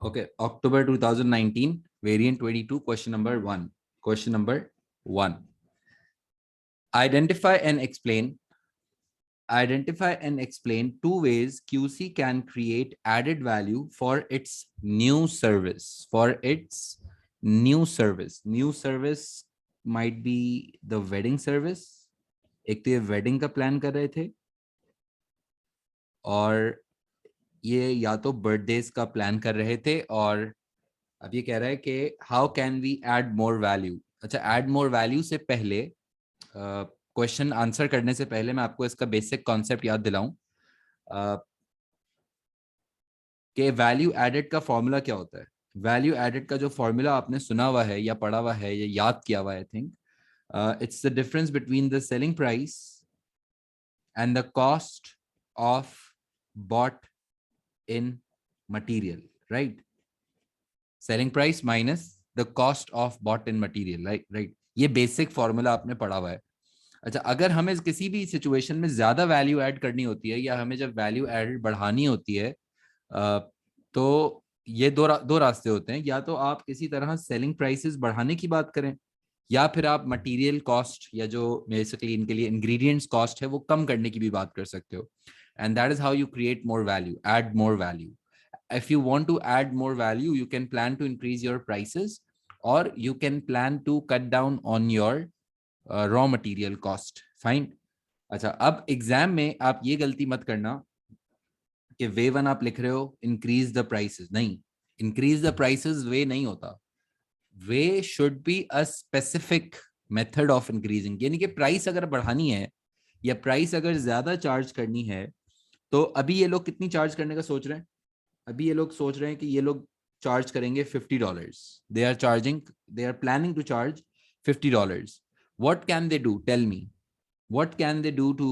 Okay, October 2019, variant 22, question number 1. Question number 1. Identify and explain. Identify and explain two ways QC can create added value for its new service. For its new service. New service might be the wedding service. एक तो ये wedding का plan कर रहे थे और ये या तो बर्थडेज का प्लान कर रहे थे और अब ये कह रहा है कि how can we add more value. अच्छा, ऐड मोर वैल्यू से पहले क्वेश्चन आंसर करने से पहले मैं आपको इसका बेसिक कॉन्सेप्ट याद दिलाऊं कि वैल्यू एडेड का फॉर्मूला क्या होता है। वैल्यू एडेड का जो फॉर्मूला आपने सुना हुआ है या पढ़ा हुआ है या याद किया हुआ है, I think it's the difference between the selling price and the cost of bought in material, right? Selling price minus the cost of bought in material, right. ये बेसिक फॉर्मूला आपने पढ़ा हुआ है। अच्छा, अगर हमें किसी भी सिचुएशन में ज्यादा वैल्यू ऐड करनी होती है या हमें जब वैल्यू ऐड बढ़ानी होती है तो ये दो रास्ते होते हैं। या तो आप किसी तरह सेलिंग प्राइसेस बढ़ाने की बात करें या फिर आप मटेरियल कॉस्ट या जो बेसिकली इनके लिए इंग्रेडिएंट्स कॉस्ट है वो कम करने की भी बात कर सकते हो। And that is how you create more value, add more value. if you want to add more value, you can plan to increase your prices or you can plan to cut down on your raw material cost. Fine. अच्छा, अब exam में आप ये गलती मत करना कि way one आप लिख रहे हो इंक्रीज द प्राइसेस। नहीं, इंक्रीज द प्राइसेस वे नहीं होता। Way should be a specific method of increasing. यानी कि प्राइस अगर बढ़ानी है या प्राइस अगर ज्यादा चार्ज करनी है तो अभी ये लोग कितनी चार्ज करने का सोच रहे हैं? अभी ये लोग सोच रहे हैं कि ये लोग चार्ज करेंगे $50। They are charging, they are planning to charge $50। What can they do, tell me, what can they do to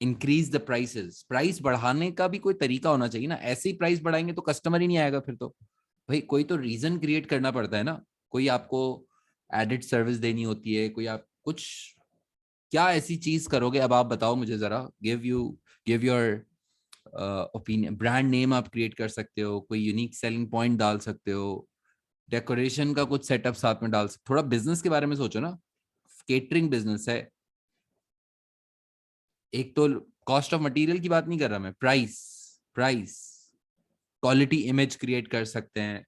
increase the prices? Price बढ़ाने का भी कोई तरीका होना चाहिए ना। ऐसे ही प्राइस बढ़ाएंगे तो कस्टमर ही नहीं आएगा फिर तो। भाई कोई तो रीजन क्रिएट करना पड़ता है ना। कोई आपको एडिड सर्विस देनी होती है, कोई आप कुछ, क्या ऐसी चीज करोगे? अब आप बताओ मुझे जरा। Give your opinion. Brand name आप क्रिएट कर सकते हो, कोई यूनिक सेलिंग पॉइंट डाल सकते हो, डेकोरेशन का कुछ सेटअप साथ में डाल सकते। थोड़ा बिजनेस के बारे में सोचो ना। केटरिंग बिजनेस है। एक तो कॉस्ट ऑफ मटेरियल की बात नहीं कर रहा मैं, price. Price, quality image create कर सकते हैं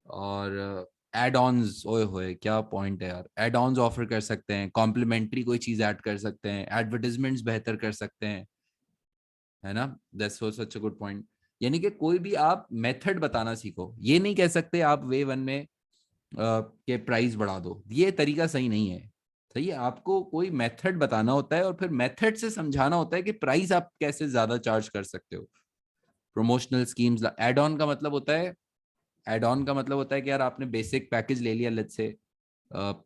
और एड ऑन्स, ओए होए क्या पॉइंट है यार। एड ऑन्स ऑफर कर सकते हैं, कॉम्प्लीमेंट्री कोई चीज ऐड कर सकते हैं, एडवर्टाइजमेंट्स बेहतर कर सकते हैं, है ना? That's such a good point. यानी कि कोई भी आप मेथड बताना सीखो। ये नहीं कह सकते आप वे वन में के प्राइस बढ़ा दो, ये तरीका सही नहीं है। सही है, आपको कोई मेथड बताना होता है और फिर मेथड से समझाना होता है कि प्राइस आप कैसे ज्यादा चार्ज कर सकते हो। प्रमोशनल स्कीम्स, एड ऑन का मतलब होता है, एड ऑन का मतलब होता है कि यार आपने बेसिक पैकेज ले लिया लेट्स से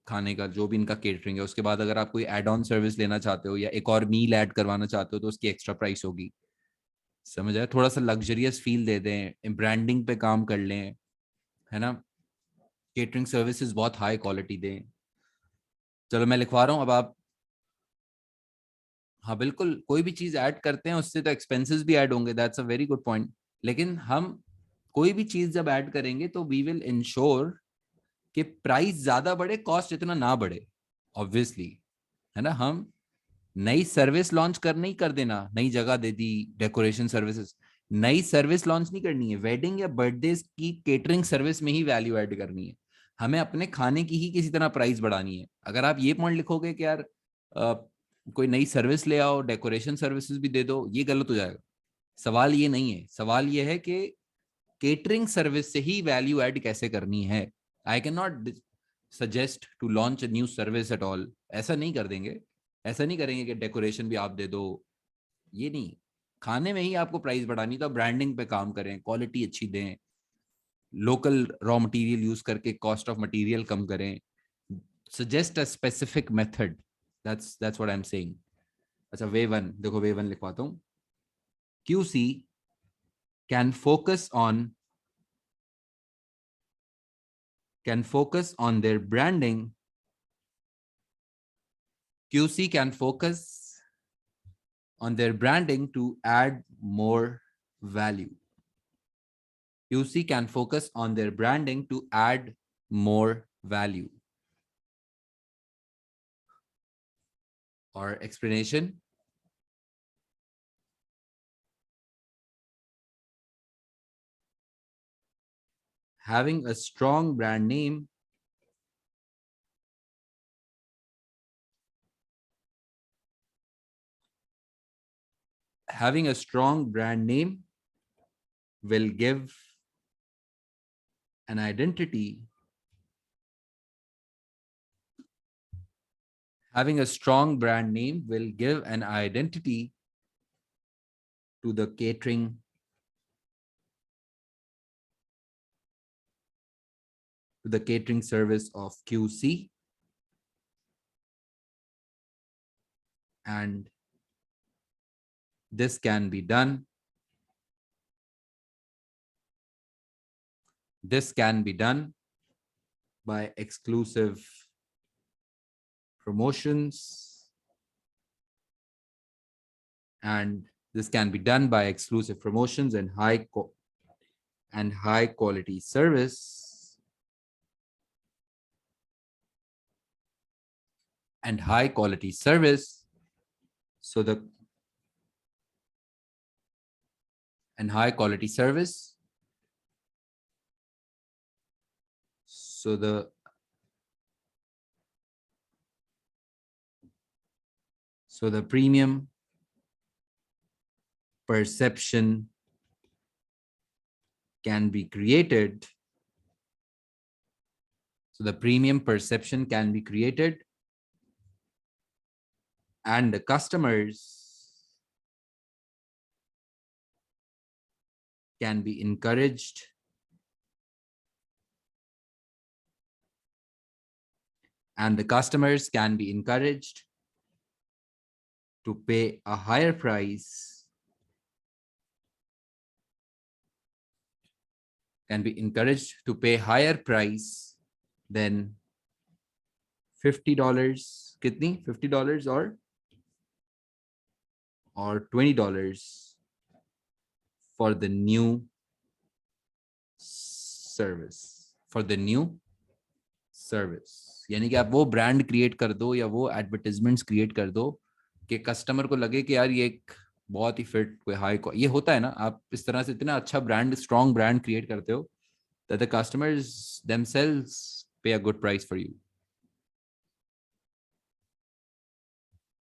खाने का जो भी इनका केटरिंग है, उसके बाद अगर आप कोई एड ऑन सर्विस लेना चाहते हो या एक और मील ऐड करवाना चाहते हो तो उसकी एक्स्ट्रा प्राइस होगी। समझ आया? थोड़ा सा लग्जरियस फील दे दें, ब्रांडिंग पे काम कर लें, है ना? केटरिंग सर्विसेज बहुत हाई क्वालिटी दें। चलो मैं लिखवा रहा हूँ अब आप। हाँ बिल्कुल, कोई भी चीज ऐड करते हैं उससे तो एक्सपेंसेस भी ऐड होंगे, that's a very good point. लेकिन हम कोई भी चीज जब ऐड करेंगे तो वी विल इंश्योर कि प्राइस ज्यादा बढ़े, कॉस्ट इतना ना बढ़े, ऑब्वियसली, है ना? हम नई सर्विस लॉन्च करने ही कर देना, नई जगह दे दी, डेकोरेशन सर्विसेज। नई सर्विस लॉन्च नहीं करनी है, वेडिंग या बर्थडे की केटरिंग सर्विस में ही वैल्यू ऐड करनी है। हमें अपने खाने की ही किसी तरह प्राइस बढ़ानी है। अगर आप ये पॉइंट लिखोगे कि यार कोई नई सर्विस ले आओ, डेकोरेशन सर्विसेज भी दे दो, ये गलत हो जाएगा। सवाल ये नहीं है, सवाल ये है कि केटरिंग सर्विस से ही वैल्यू ऐड कैसे करनी है। I can not suggest to launch a new service at all. ऐसा नहीं कर देंगे, ऐसा नहीं करेंगे कि डेकोरेशन भी आप दे दो। ये नहीं, खाने में ही आपको प्राइस बढ़ानी तो ब्रांडिंग पे काम करें, क्वालिटी अच्छी दें, लोकल रॉ मटेरियल यूज करके कॉस्ट ऑफ मटेरियल कम करें, suggest a specific method. That's what I am saying. अच्छा, वे वन देखो, वे वन लिखवाता हूँ। QC can focus on their branding. QC can focus on their branding to add more value. QC can focus on their branding to add more value. Or explanation? Having a strong brand name will give an identity. Having a strong brand name will give an identity to the catering service of QC, and this can be done by exclusive promotions, and high quality service, so the premium perception can be created. And the customers can be encouraged to pay a higher price than $50. कितनी? $50 or $20 for the new service. यानी कि आप वो brand create कर दो या वो advertisements create कर दो कि कस्टमर को लगे कि यार ये एक बहुत ही फिट कोई हाई, ये होता है ना, आप इस तरह से इतना अच्छा ब्रांड, स्ट्रॉन्ग ब्रांड क्रिएट करते हो that the customers themselves pay a good price for you.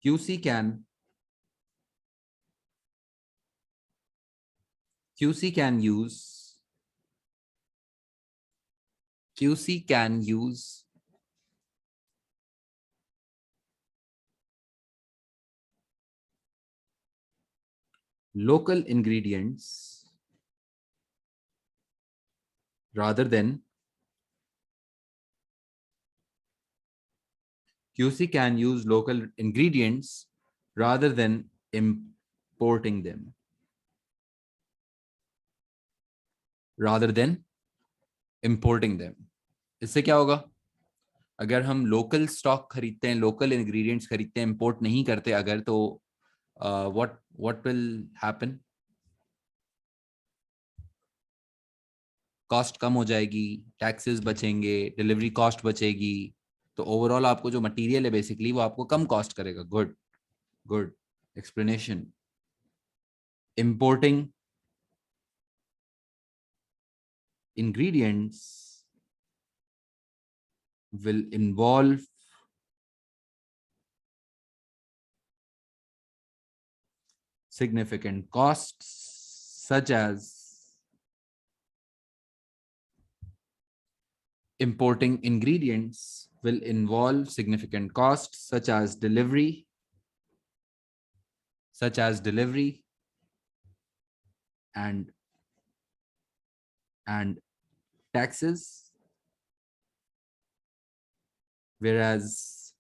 QC can use local ingredients rather than importing them. इससे क्या होगा? अगर हम लोकल स्टॉक खरीदते हैं, लोकल इंग्रेडिएंट्स खरीदते हैं, इंपोर्ट नहीं करते अगर, तो what will happen? कॉस्ट कम हो जाएगी, टैक्सेस बचेंगे, डिलीवरी कॉस्ट बचेगी, तो ओवरऑल आपको जो मटेरियल है बेसिकली वो आपको कम कॉस्ट करेगा. Good explanation. Importing ingredients will involve significant costs, such as importing ingredients will involve significant costs such as delivery and taxes, whereas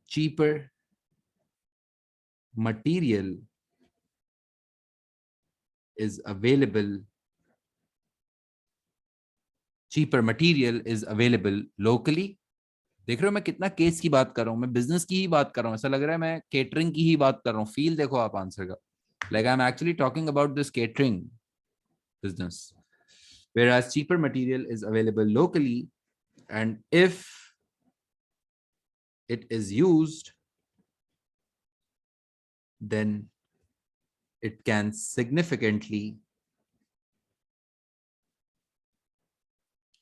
cheaper material is available locally. देख रहे हो मैं कितना केस की बात कर रहा हूं, मैं बिजनेस की ही बात कर रहा हूं, ऐसा लग रहा है मैं केटरिंग की ही बात कर रहा हूं. फील देखो आप आंसर का. Like I'm actually talking about this catering business, whereas cheaper material is available locally, and if it is used, then it can significantly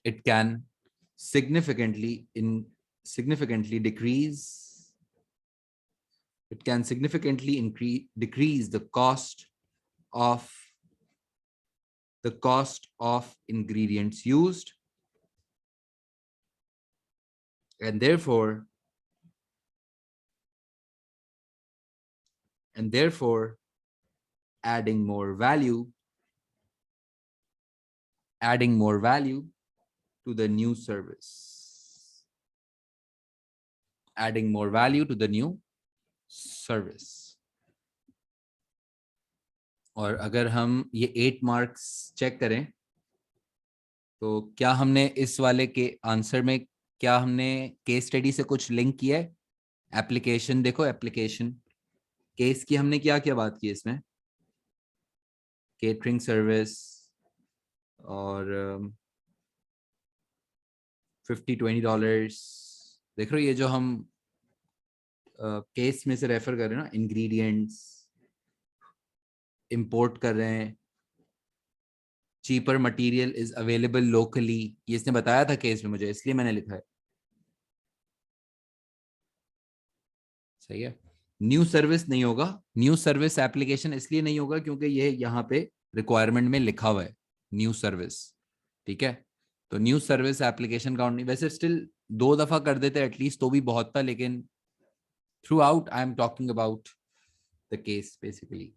it can significantly in significantly decrease it can significantly decrease of the cost of ingredients used, and therefore adding more value to the new service adding more value to the new service और अगर हम ये 8 marks check करें तो क्या हमने इस वाले के आंसर में क्या हमने केस स्टडी से कुछ लिंक किया है? एप्लीकेशन देखो, एप्लीकेशन केस की हमने क्या क्या बात की इसमें? केटरिंग सर्विस और $50-20 देख रहे हो, ये जो हम केस में से रेफर कर रहे हैं ना, इंग्रेडिएंट्स इंपोर्ट कर रहे हैं, cheaper material is available locally, ये इसने बताया था केस में मुझे, इसलिए मैंने लिखा है। सही है। न्यू सर्विस नहीं होगा, न्यू सर्विस एप्लीकेशन इसलिए नहीं होगा क्योंकि ये यहाँ पे रिक्वायरमेंट में लिखा हुआ है न्यू सर्विस। ठीक है, तो न्यू सर्विस एप्लीकेशन काउंट नहीं, वैसे स्टिल 2 दफा कर देते एटलीस्ट तो भी बहुत था, लेकिन through out I am talking about the case basically.